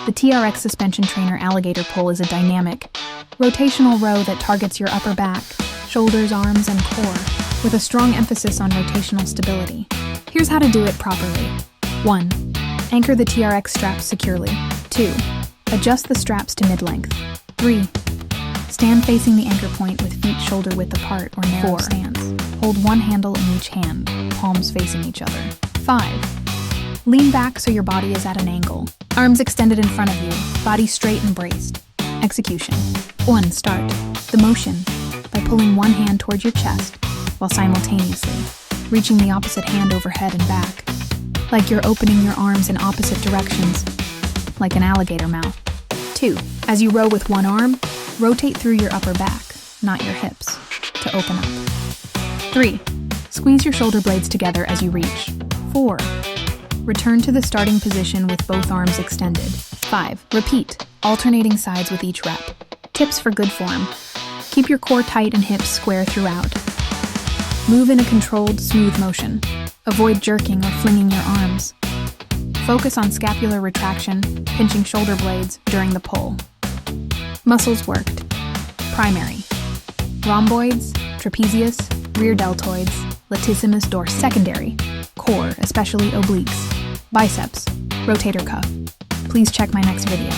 The TRX suspension trainer Alligator pull is a dynamic, rotational row that targets your upper back, shoulders, arms, and core, with a strong emphasis on rotational stability. Here's how to do it properly. 1. Anchor the TRX straps securely. 2. Adjust the straps to mid-length. 3. Stand facing the anchor point with feet shoulder-width apart or narrow stance. Hold one handle in each hand, palms facing each other. 5. Lean back so your body is at an angle. Arms extended in front of you, body straight and braced. Execution. 1. Start. The motion, by pulling one hand toward your chest, while simultaneously reaching the opposite hand overhead and back, like you're opening your arms in opposite directions, like an alligator mouth. 2. As you row with one arm, rotate through your upper back, not your hips, to open up. 3. Squeeze your shoulder blades together as you reach. 4. Return to the starting position with both arms extended. 5. Repeat, alternating sides with each rep. Tips for good form. Keep your core tight and hips square throughout. Move in a controlled, smooth motion. Avoid jerking or flinging your arms. Focus on scapular retraction, pinching shoulder blades during the pull. Muscles worked. Primary: rhomboids, trapezius, rear deltoids, latissimus dorsal. Secondary: core, especially obliques, biceps, rotator cuff. Please check my next video.